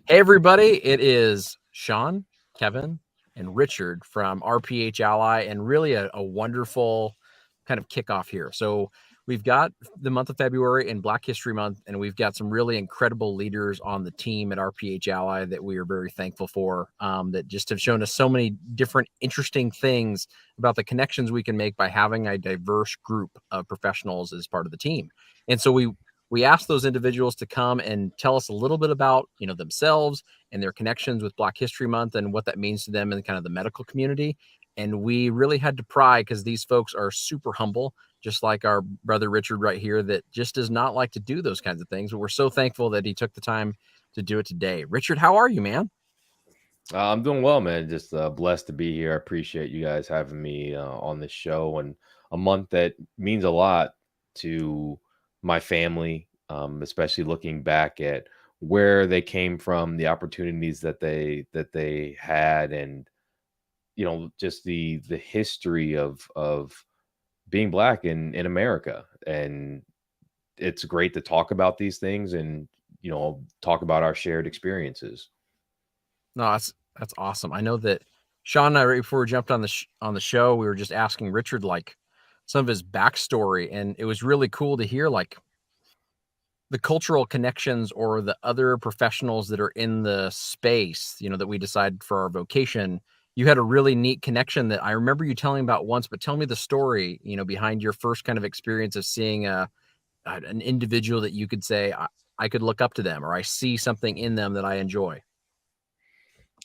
Hey, everybody. It is Sean, Kevin, and Richard from RPH Ally, and really a wonderful kind of kickoff here. So, we've got the month of February and Black History Month, and we've got some really incredible leaders on the team at RPH Ally that we are very thankful for, that just have shown us so many different interesting things about the connections we can make by having a diverse group of professionals as part of the team. And so, we asked those individuals to come and tell us a little bit about themselves and their connections with Black History Month and what that means to them in kind of the medical community. And we really had to pry because these folks are super humble, just like our brother Richard right here, that just does not like to do those kinds of things. But we're so thankful that he took the time to do it today. Richard, how are you, man? I'm doing well, man. Just blessed to be here. I appreciate you guys having me on this show, and a month that means a lot to my family, especially looking back at where they came from, the opportunities that they had, and just the history of being black in America. And it's great to talk about these things and talk about our shared experiences. No, that's awesome. I know that Sean and I, right before we jumped on on the show, we were just asking Richard like some of his backstory, and it was really cool to hear like the cultural connections or the other professionals that are in the space, that we decide for our vocation. You had a really neat connection that I remember you telling about once, but tell me the story, behind your first kind of experience of seeing an individual that you could say, I could look up to them, or I see something in them that I enjoy.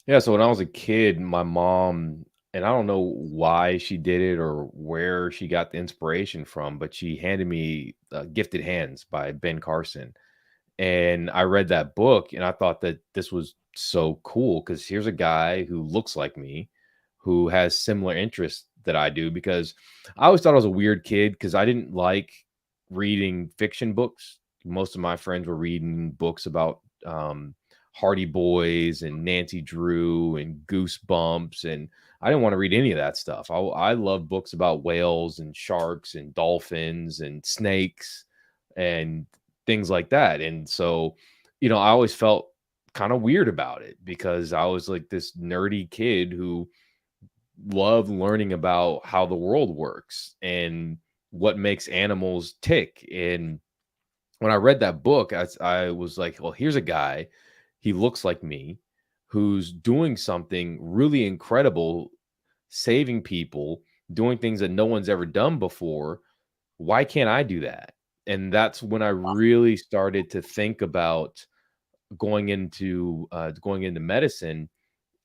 Yeah, so when I was a kid, my mom, and I don't know why she did it or where she got the inspiration from, but she handed me Gifted Hands by Ben Carson. And I read that book and I thought that this was so cool because here's a guy who looks like me, who has similar interests that I do. Because I always thought I was a weird kid because I didn't like reading fiction books. Most of my friends were reading books about Hardy Boys and Nancy Drew and Goosebumps, and I didn't want to read any of that stuff. I love books about whales and sharks and dolphins and snakes and things like that. And so, I always felt kind of weird about it because I was like this nerdy kid who loved learning about how the world works and what makes animals tick. And when I read that book, I was like, well, here's a guy, he looks like me, who's doing something really incredible, saving people, doing things that no one's ever done before. Why can't I do that? And that's when I really started to think about going into medicine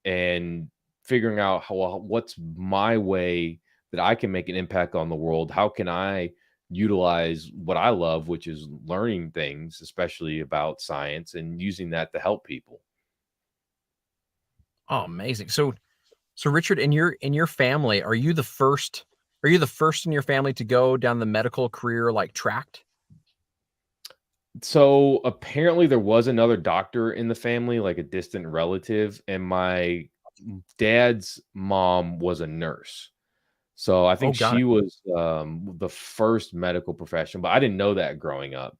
and figuring out what's my way that I can make an impact on the world. How can I utilize what I love, which is learning things, especially about science, and using that to help people? Oh, amazing. So Richard, in your family, are you the first in your family to go down the medical career like tracked? So apparently there was another doctor in the family, like a distant relative, and my dad's mom was a nurse. So I Oh, think got it. she was the first medical profession, but I didn't know that growing up.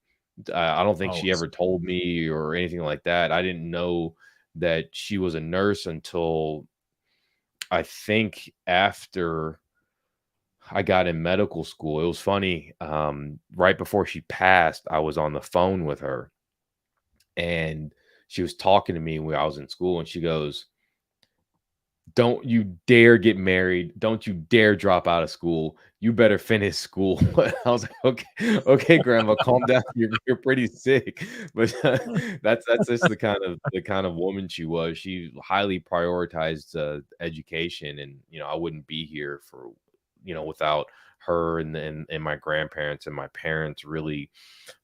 I don't think Oh, she ever told me or anything like that. I didn't know that she was a nurse until I think after I got in medical school. It was funny. Right before she passed, I was on the phone with her and she was talking to me when I was in school, and she goes, "Don't you dare get married. Don't you dare drop out of school. You better finish school." I was like, "Okay, okay, grandma, calm down. You're pretty sick." But that's just the kind of woman she was. She highly prioritized education, and I wouldn't be here for without her and my grandparents and my parents really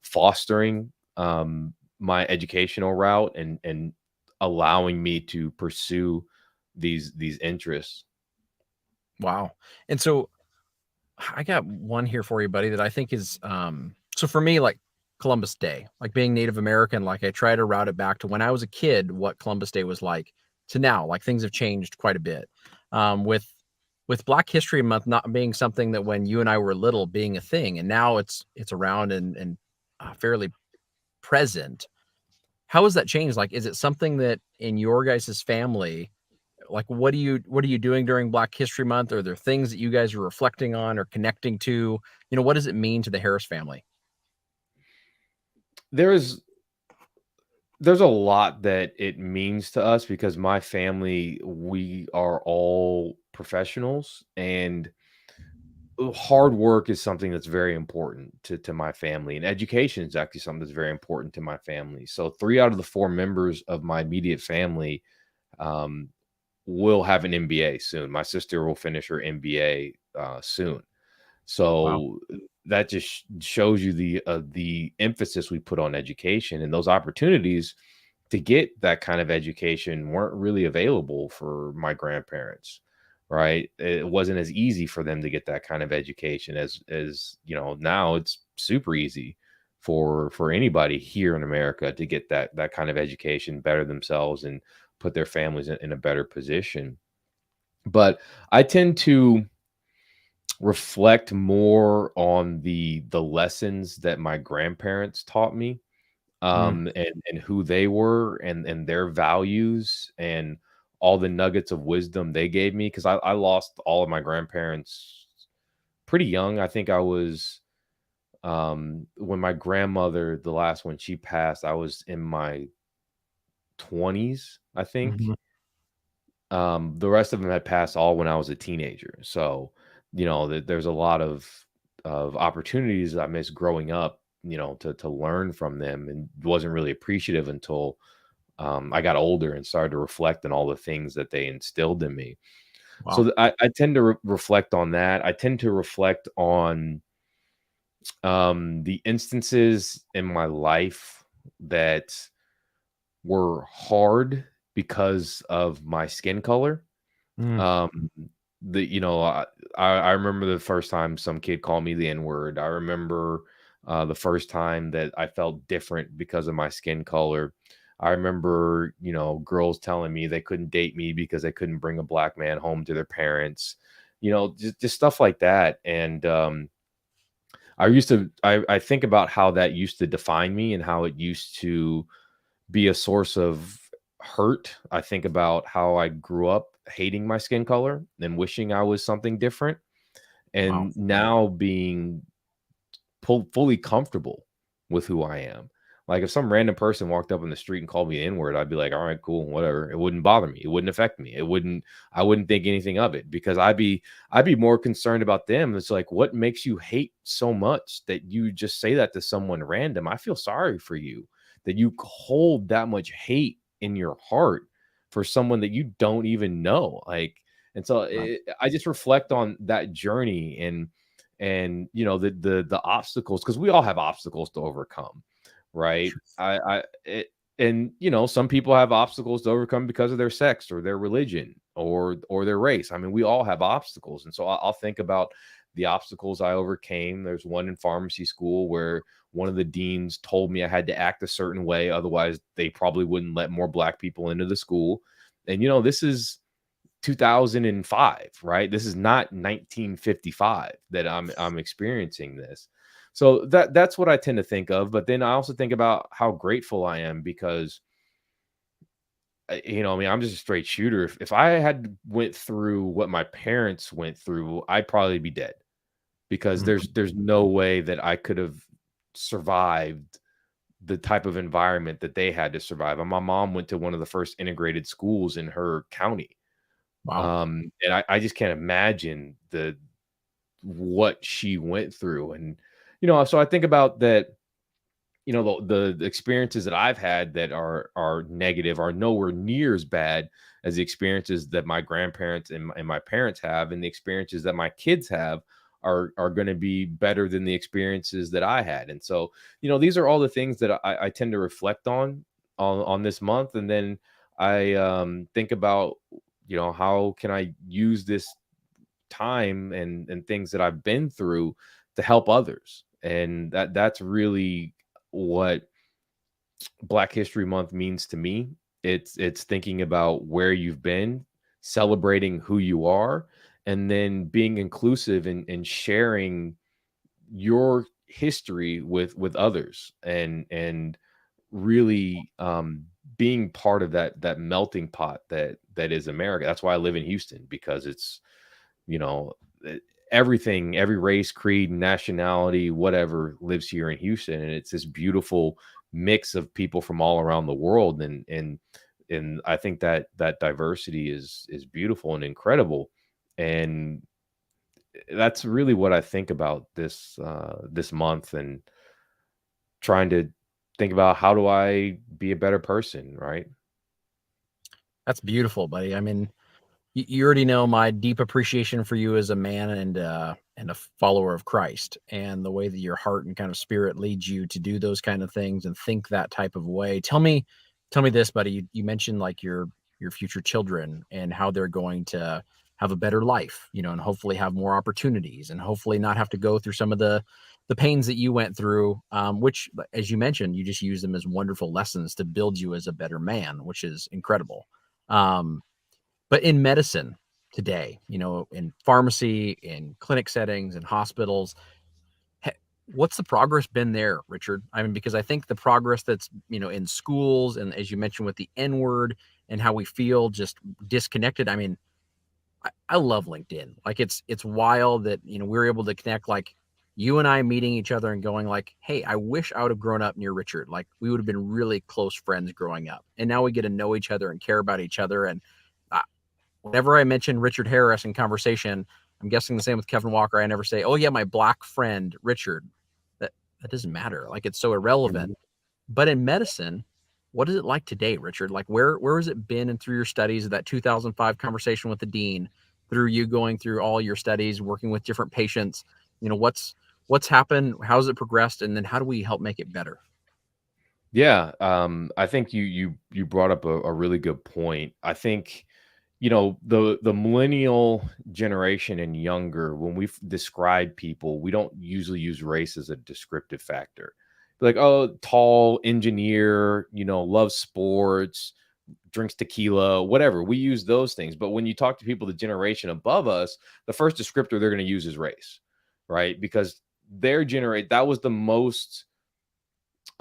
fostering my educational route and allowing me to pursue these interests. wow. And so I got one here for you, buddy, that I think is so for me, like Columbus Day, like being Native American, like I try to route it back to when I was a kid, what Columbus Day was like to now. Like things have changed quite a bit. With Black History Month not being something that when you and I were little being a thing, and now it's around and fairly present. how has that changed? Like, is it something that in your guys' family, like what are you doing during Black History Month? Are there things that you guys are reflecting on or connecting to? What does it mean to the Harris family? There's there's a lot that it means to us because my family, we are all professionals, and hard work is something that's very important to my family, and education is actually something that's very important to my family. So 3 out of the 4 members of my immediate family um, will have an MBA soon. My sister will finish her MBA soon. Wow. So that just shows you the emphasis we put on education, and those opportunities to get that kind of education weren't really available for my grandparents, right? It wasn't as easy for them to get that kind of education as now it's super easy for anybody here in America to get that kind of education, better themselves, and put their families in a better position. But I tend to reflect more on the lessons that my grandparents taught me, Mm, and who they were, and their values, and all the nuggets of wisdom they gave me, because I lost all of my grandparents pretty young. I think I was when my grandmother, the last one, she passed, I was in my 20s, I think. mhm. The rest of them had passed all when I was a teenager. So, there's a lot of opportunities I missed growing up, to learn from them, and wasn't really appreciative until I got older and started to reflect on all the things that they instilled in me. So Wow. I tend to reflect on that. I tend to reflect on the instances in my life that were hard because of my skin color. Mm, Um, I remember the first time some kid called me the N-word. I remember the first time that I felt different because of my skin color. I remember, girls telling me they couldn't date me because they couldn't bring a black man home to their parents, just stuff like that. And I think about how that used to define me and how it used to be a source of hurt. I think about how I grew up hating my skin color and wishing I was something different, wow. and now being fully comfortable with who I am. Like if some random person walked up in the street and called me N-word, I'd be like, all right, cool, whatever. It wouldn't bother me. It wouldn't affect me. I wouldn't think anything of it, because I'd be more concerned about them. It's like, what makes you hate so much that you just say that to someone random? I feel sorry for you that you hold that much hate in your heart for someone that you don't even know. Like, and so Right. I just reflect on that journey, and the obstacles, because we all have obstacles to overcome, right? Sure. And some people have obstacles to overcome because of their sex or their religion or their race. I mean, we all have obstacles, and so I'll think about the obstacles I overcame. There's one in pharmacy school where one of the deans told me I had to act a certain way, otherwise they probably wouldn't let more black people into the school. And this is 2005, right? This is not 1955 that I'm experiencing this. So that's what I tend to think of. But then I also think about how grateful I am because I mean, I'm just a straight shooter. If I had went through what my parents went through, I'd probably be dead, because Mhm. there's no way that I could have survived the type of environment that they had to survive. And my mom went to one of the first integrated schools in her county. Wow. And I just can't imagine what she went through. And, so I think about that, the experiences that I've had that are negative are nowhere near as bad as the experiences that my grandparents and my parents have, and the experiences that my kids have are going to be better than the experiences that I had. And so, these are all the things that I tend to reflect on this month. And then I think about, how can I use this time and things that I've been through to help others. And that's really what Black History Month means to me. It's thinking about where you've been, celebrating who you are, and then being inclusive and sharing your history with others, and really being part of that melting pot that is America. That's why I live in Houston, because it's, you know, everything, every race, creed, nationality, whatever lives here in Houston, and it's this beautiful mix of people from all around the world, and I think that diversity is beautiful and incredible, and that's really what I think about this month, and trying to think about how do I be a better person, right? That's beautiful, buddy. I mean, you already know my deep appreciation for you as a man and a follower of Christ, and the way that your heart and kind of spirit leads you to do those kind of things and think that type of way. Tell me this, buddy. You mentioned like your future children and how they're going to have a better life, you know, and hopefully have more opportunities and hopefully not have to go through some of the pains that you went through. Which, as you mentioned, you just use them as wonderful lessons to build you as a better man, which is incredible. Um, but in medicine today, you know, in pharmacy, in clinic settings, in hospitals, what's the progress been there, Richard? I mean, because I think the progress that's, you know, in schools and as you mentioned with the N word and how we feel just disconnected. I mean, I love LinkedIn. Like it's wild that, you know, we're able to connect, like you and I meeting each other and going like, hey, I wish I would have grown up near Richard. Like we would have been really close friends growing up. And now we get to know each other and care about each other. And whenever I mention Richard Harris in conversation, I'm guessing the same with Kevin Walker. I never say, "Oh yeah, my black friend Richard." That doesn't matter. Like it's so irrelevant. Mhm. But in medicine, what is it like today, Richard? Like where has it been and through your studies, that 2005 conversation with the dean, through you going through all your studies, working with different patients, you know, what's happened, how's it progressed, and then how do we help make it better? Yeah, I think you brought up a really good point. I think, the millennial generation and younger, when we describe people, we don't usually use race as a descriptive factor. Like, oh, tall, engineer, loves sports, drinks tequila, whatever. We use those things. But when you talk to people the generation above us, the first descriptor they're going to use is race, right? Because that was the most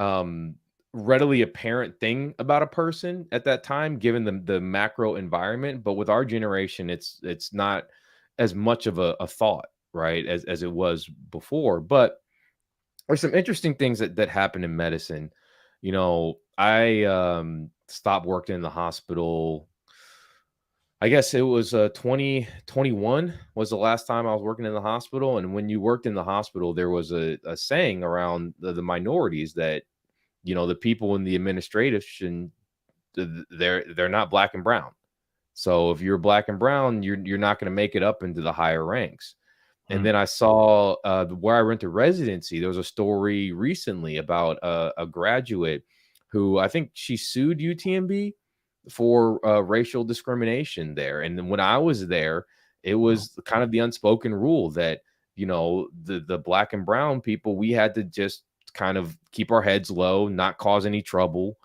um readily apparent thing about a person at that time, given the macro environment. But with our generation, it's not as much of a thought, right, as it was before. But there's some interesting things that happen in medicine. I stopped working in the hospital. I guess it was 2021 was the last time I was working in the hospital. And when you worked in the hospital, there was a saying around the minorities that, the people in the administration, they're not black and brown. So if you're black and brown, you're not going to make it up into the higher ranks. And Hmm. then I saw where I went to residency. There was a story recently about a graduate who, I think she sued UTMB for racial discrimination there. And then when I was there, it Wow. was kind of the unspoken rule that, the black and brown people, we had to just kind of keep our heads low, not cause any trouble.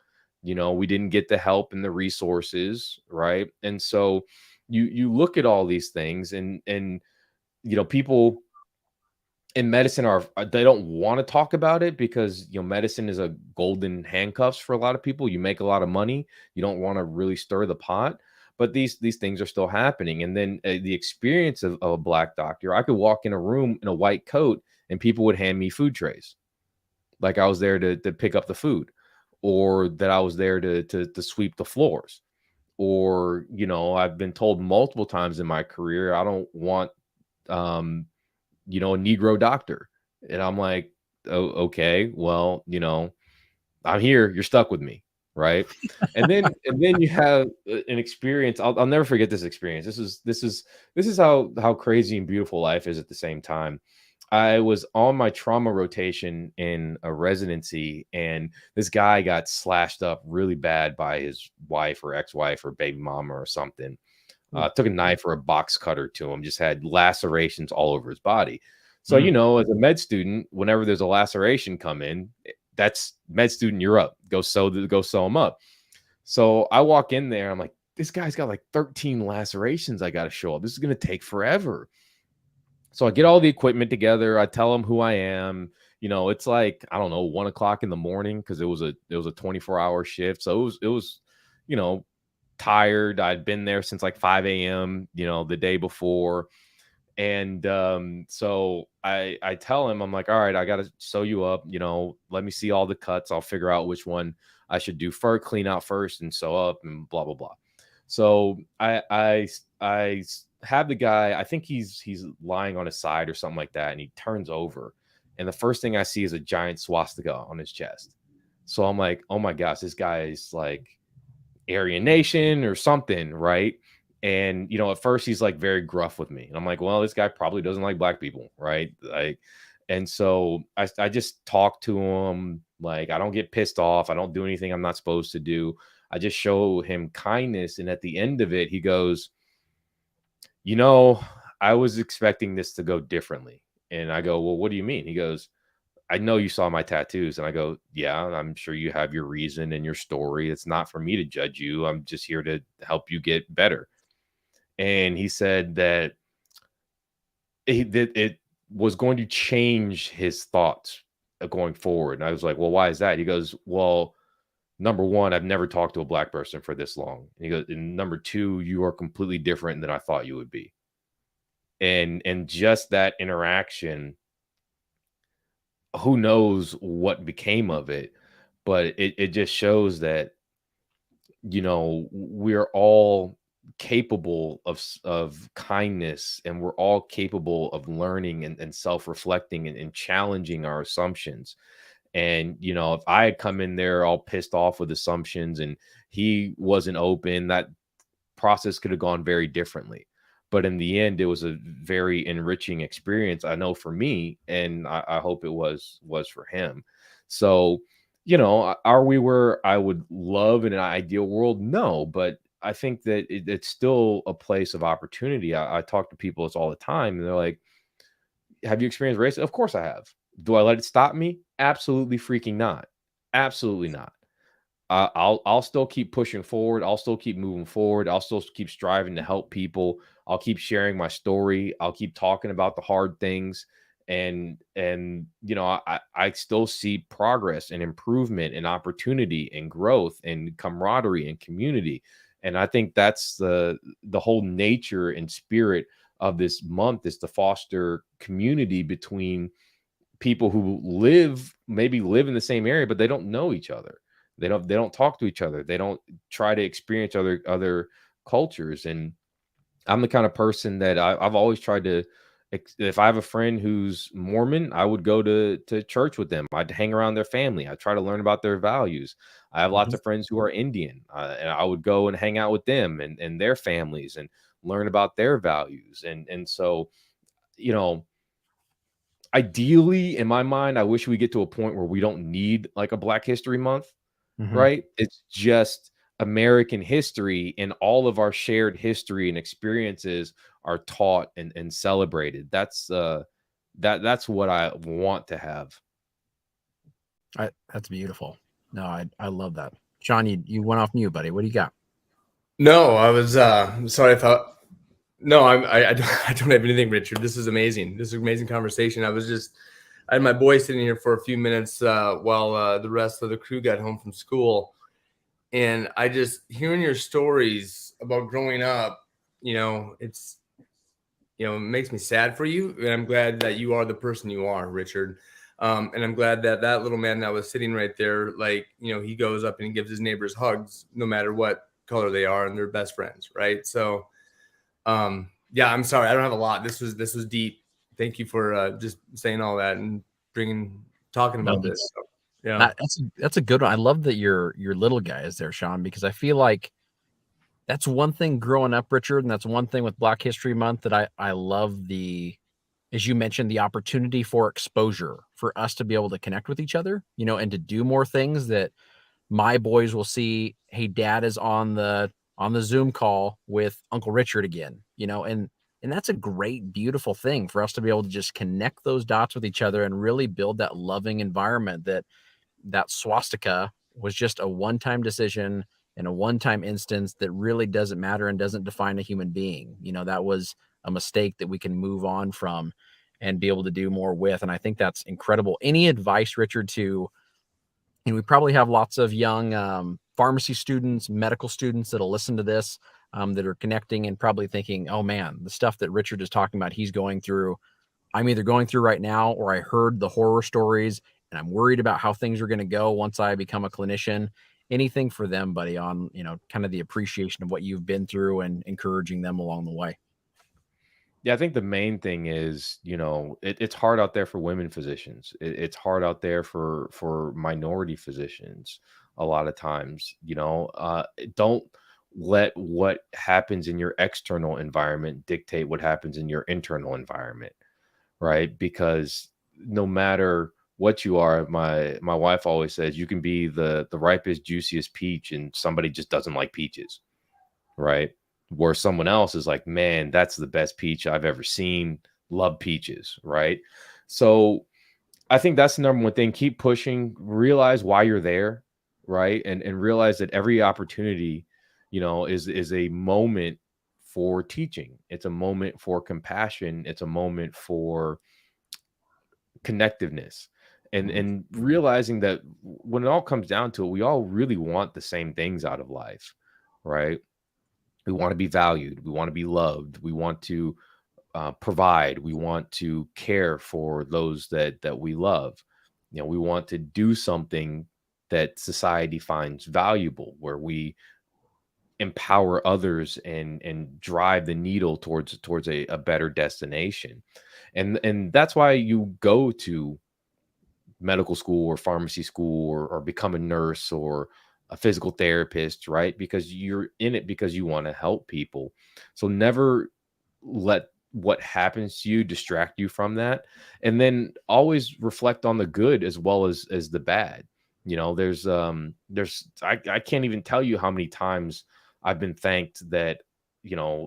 We didn't get the help and the resources, right? And so you look at all these things, and people in medicine they don't want to talk about it, because medicine is a golden handcuffs for a lot of people. You make a lot of money, you don't want to really stir the pot, but these things are still happening. And then the experience of a black doctor, I could walk in a room in a white coat and people would hand me food trays, like I was there to pick up the food, or that I was there to sweep the floors. Or I've been told multiple times in my career, I don't want um a Negro doctor. And I'm like, oh, okay, well, I'm here, you're stuck with me. Right. And then you have an experience. I'll never forget this experience. This is how crazy and beautiful life is at the same time. I was on my trauma rotation in a residency, and this guy got slashed up really bad by his wife or ex-wife or baby mama or something. Ooh. Took a knife or a box cutter to him, just had lacerations all over his body. So, Mm. as a med student, whenever there's a laceration come in, that's med student, you're up. Go sew them up. So I walk in there, I'm like, this guy's got like 13 lacerations. I got to show up. This is going to take forever. So I get all the equipment together. I tell him who I am. it's like, I don't know, 1 o'clock in the morning, because it was a 24-hour shift. So it was, you know, tired. I'd been there since like 5 a.m., the day before. And so I tell him, I'm like, all right, I gotta sew you up, let me see all the cuts. I'll figure out which one I should do first, clean out first and sew up and blah blah blah. So I have the guy, I think he's lying on his side or something like that, and he turns over, and the first thing I see is a giant swastika on his chest. So I'm like, oh my gosh, this guy is like Aryan Nation or something, right? And at first he's like very gruff with me, and I'm like, well, this guy probably doesn't like black people, right? Like, and so I just talk to him. Like, I don't get pissed off. I don't do anything I'm not supposed to do. I just show him kindness. And at the end of it, he goes, I was expecting this to go differently. And I go, well, what do you mean? He goes, I know you saw my tattoos. And I go, yeah, I'm sure you have your reason and your story. It's not for me to judge you. I'm just here to help you get better. And he said that it was going to change his thoughts going forward. And I was like, well, why is that? He goes, well, number one, I've never talked to a black person for this long. And he goes, and number two, you are completely different than I thought you would be. And just that interaction, who knows what became of it, but it just shows that, we're all capable of kindness, and we're all capable of learning and self-reflecting and challenging our assumptions. And if I had come in there all pissed off with assumptions and he wasn't open, that process could have gone very differently. But in the end, it was a very enriching experience, I know, for me, and I hope it was for him. So, are we where I would love in an ideal world? No, but I think that it's still a place of opportunity. I talk to people all the time, and they're like, have you experienced racism? Of course I have. Do I let it stop me? Absolutely freaking not. Absolutely not. I'll still keep pushing forward. I'll still keep moving forward. I'll still keep striving to help people. I'll keep sharing my story. I'll keep talking about the hard things. And I still see progress and improvement and opportunity and growth and camaraderie and community. And I think that's the whole nature and spirit of this month, is to foster community between people who maybe live in the same area, but they don't know each other. They don't talk to each other. They don't try to experience other cultures. And I'm the kind of person that I've always tried to, if I have a friend who's Mormon, I would go to church with them. I'd hang around their family. I try to learn about their values. I have lots Mhm. of friends who are Indian, and I would go and hang out with them and their families and learn about their values. And so, you know, ideally, in my mind, I wish we get to a point where we don't need like a Black History Month, Mhm. right? It's just American history, and all of our shared history and experiences are taught and celebrated. That's what I want to have. That's beautiful. No, I love that. Sean, you went off mute, buddy. What do you got? No, I was sorry. I thought no, I don't, I don't have anything, Richard. This is amazing. This is an amazing conversation. I had my boy sitting here for a few minutes while the rest of the crew got home from school, and I just hearing your stories about growing up. It's it makes me sad for you, and I'm glad that you are the person you are, Richard. And I'm glad that that little man that was sitting right there, like, he goes up and he gives his neighbors hugs, no matter what color they are, and they're best friends, right? So, yeah, I'm sorry, I don't have a lot. This was deep. Thank you for just saying all that and talking No, about this. So, yeah. that's a good one. I love that your little guy is there, Sean, because I feel like that's one thing growing up, Richard, and that's one thing with Black History Month that I love, as you mentioned, the opportunity for exposure for us to be able to connect with each other, and to do more things that my boys will see. Hey, dad is on the Zoom call with Uncle Richard again, and that's a great, beautiful thing for us to be able to just connect those dots with each other and really build that loving environment. That swastika was just a one-time decision in a one-time instance that really doesn't matter and doesn't define a human being. That was a mistake that we can move on from. and be able to do more with. And I think that's incredible. Any advice, Richard, to, and we probably have lots of young pharmacy students, medical students that'll listen to this, that are connecting and probably thinking, oh man, the stuff that Richard is talking about, he's going through, I'm either going through right now, or I heard the horror stories and I'm worried about how things are going to go once I become a clinician. Anything for them, buddy, on, kind of the appreciation of what you've been through and encouraging them along the way. Yeah, I think the main thing is, it's hard out there for women physicians. It's hard out there for minority physicians a lot of times. Don't let what happens in your external environment dictate what happens in your internal environment, right? Because no matter what you are, my wife always says, you can be the ripest, juiciest peach, and somebody just doesn't like peaches, right? Where someone else is like, man, that's the best peach I've ever seen. Love peaches, right? So I think that's the number one thing. Keep pushing, realize why you're there, right? And realize that every opportunity, is a moment for teaching. It's a moment for compassion. It's a moment for connectiveness. And realizing that when it all comes down to it, we all really want the same things out of life, right? We want to be valued. We want to be loved. We want to provide. We want to care for those that we love. We want to do something that society finds valuable, where we empower others and drive the needle towards a better destination. And that's why you go to medical school or pharmacy school, or become a nurse or a physical therapist, right? Because you're in it because you want to help people. So never let what happens to you distract you from that. And then always reflect on the good as well as the bad. I can't even tell you how many times I've been thanked that,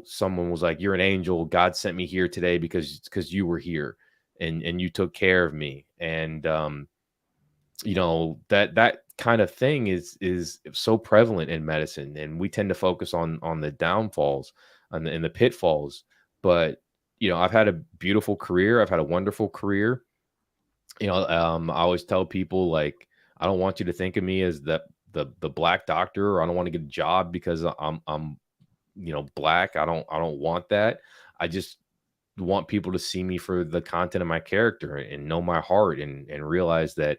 someone was like, you're an angel. God sent me here today because you were here and you took care of me. And, that kind of thing is so prevalent in medicine, and we tend to focus on the downfalls and the pitfalls. But, I've had a beautiful career. I've had a wonderful career. I always tell people, like, I don't want you to think of me as the black doctor, or I don't want to get a job because I'm black. I don't want that. I just want people to see me for the content of my character and know my heart and realize that,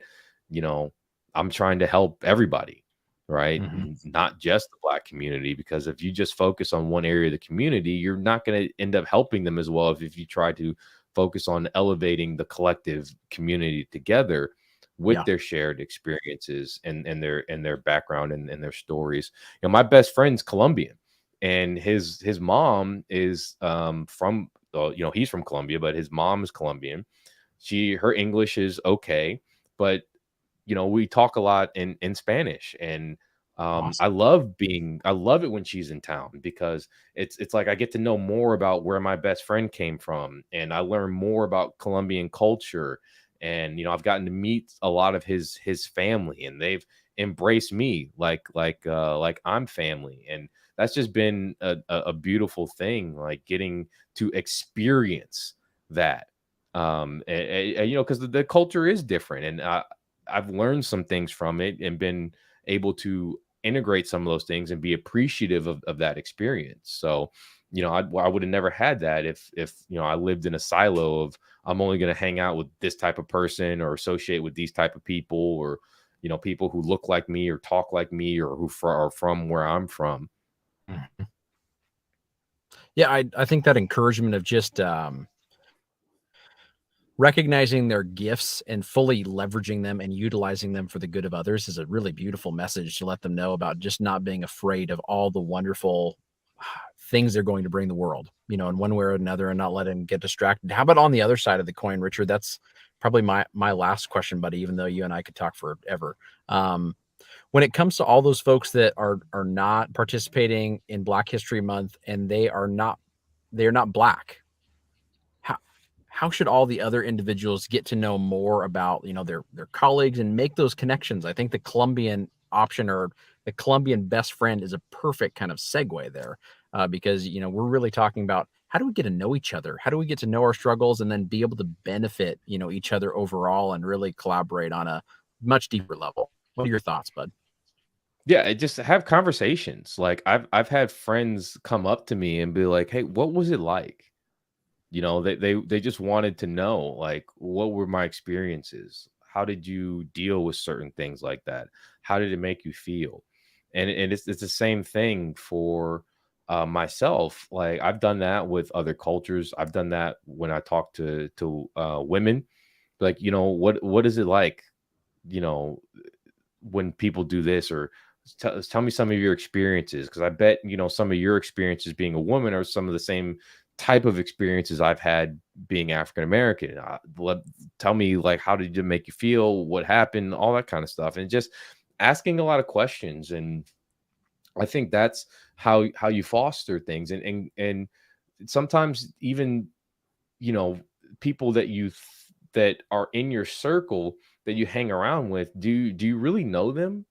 I'm trying to help everybody, right? Not just the Black community, because if you just focus on one area of the community, you're not going to end up helping them as well if you try to focus on elevating the collective community together with their shared experiences and their background and their stories. My best friend's Colombian, and his mom is from he's from Colombia, but his mom is Colombian. Her English is okay, but we talk a lot in Spanish, and awesome. I love it when she's in town, because it's like I get to know more about where my best friend came from, and I learn more about Colombian culture. And I've gotten to meet a lot of his family, and they've embraced me like I'm family. And that's just been a beautiful thing, like getting to experience that. Because the culture is different, and I've learned some things from it and been able to integrate some of those things and be appreciative of that experience. So, I would have never had that if I lived in a silo of, I'm only going to hang out with this type of person or associate with these type of people, or, people who look like me or talk like me, or who are from where I'm from. Yeah. I think that encouragement of just, recognizing their gifts and fully leveraging them and utilizing them for the good of others is a really beautiful message to let them know about, just not being afraid of all the wonderful things they're going to bring the world, in one way or another, and not let them get distracted. How about on the other side of the coin, Richard? That's probably my last question, buddy, even though you and I could talk forever. When it comes to all those folks that are not participating in Black History Month, and they're not Black, how should all the other individuals get to know more about, their colleagues and make those connections? I think the Colombian option, or the Colombian best friend, is a perfect kind of segue there, because, we're really talking about how do we get to know each other? How do we get to know our struggles and then be able to benefit, each other overall and really collaborate on a much deeper level? What are your thoughts, bud? Yeah, just have conversations. Like I've had friends come up to me and be like, "Hey, what was it like?" They just wanted to know, like, what were my experiences? How did you deal with certain things like that? How did it make you feel? And it's the same thing for myself. Like I've done that with other cultures. I've done that when I talk to women. Like, what is it like? You know, when people do this, or tell me some of your experiences, because I bet some of your experiences being a woman are some of the same type of experiences I've had being African American. Tell me, like, how did it make you feel? What happened? All that kind of stuff, and just asking a lot of questions. And I think that's how you foster things. And sometimes even you know people that are in your circle that you hang around with, do you really know them,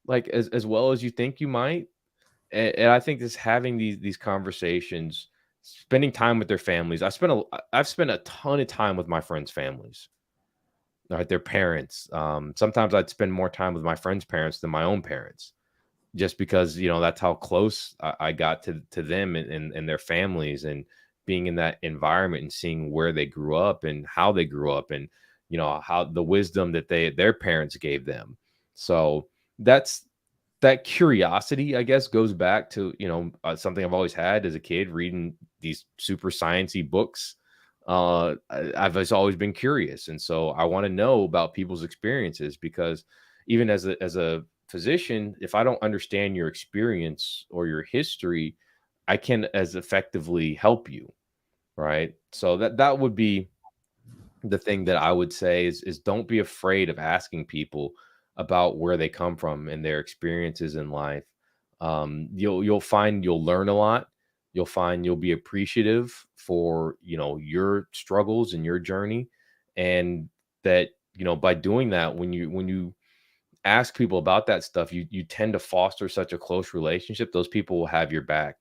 like, as well as you think you might? And I think just having these conversations, spending time with their families. I've spent a ton of time with my friends' families, right? Their parents. Sometimes I'd spend more time with my friends' parents than my own parents, just because that's how close I got to them and their families, and being in that environment and seeing where they grew up and how they grew up, and how the wisdom that their parents gave them. So that curiosity, I guess, goes back to something I've always had as a kid, reading these super sciencey books. I've just always been curious, and so I want to know about people's experiences, because even as a physician, if I don't understand your experience or your history, I can as effectively help you, right? So that would be the thing that I would say is don't be afraid of asking people about where they come from and their experiences in life. You'll find you'll learn a lot. You'll find you'll be appreciative for your struggles and your journey, and that by doing that, when you ask people about that stuff, you tend to foster such a close relationship. Those people will have your back,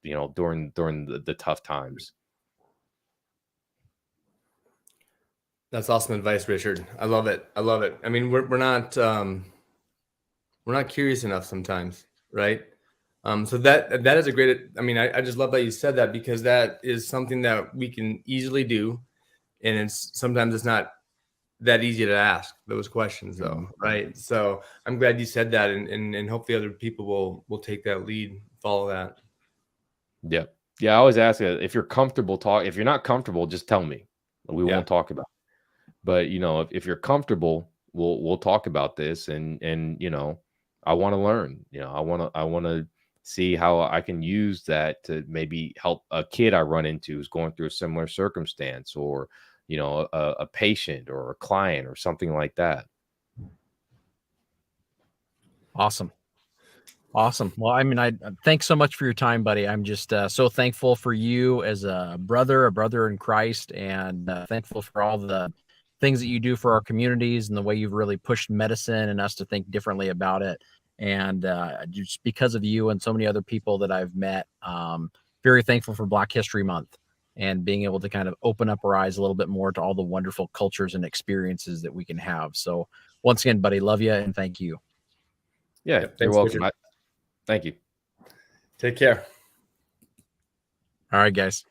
during the tough times. That's awesome advice, Richard. I love it. I love it. I mean, we're not curious enough sometimes, right? So that is a great. I mean, I just love that you said that, because that is something that we can easily do, and sometimes it's not that easy to ask those questions, though, right? So I'm glad you said that, and hopefully other people will take that lead, follow that. Yeah, yeah. I always ask if you're comfortable talk. If you're not comfortable, just tell me. We Yeah. won't talk about it. But if you're comfortable, we'll talk about this, and I want to learn. I want to see how I can use that to maybe help a kid I run into who's going through a similar circumstance, or a patient or a client or something like that. Awesome. Well, I mean, I thanks so much for your time, buddy. I'm just so thankful for you as a brother in Christ, and thankful for all the things that you do for our communities and the way you've really pushed medicine and us to think differently about it. And just because of you and so many other people that I've met, very thankful for Black History Month and being able to kind of open up our eyes a little bit more to all the wonderful cultures and experiences that we can have. So once again, buddy, love you and thank you. Yeah, Thanks, you're welcome. Richard. Thank you. Take care. All right, guys.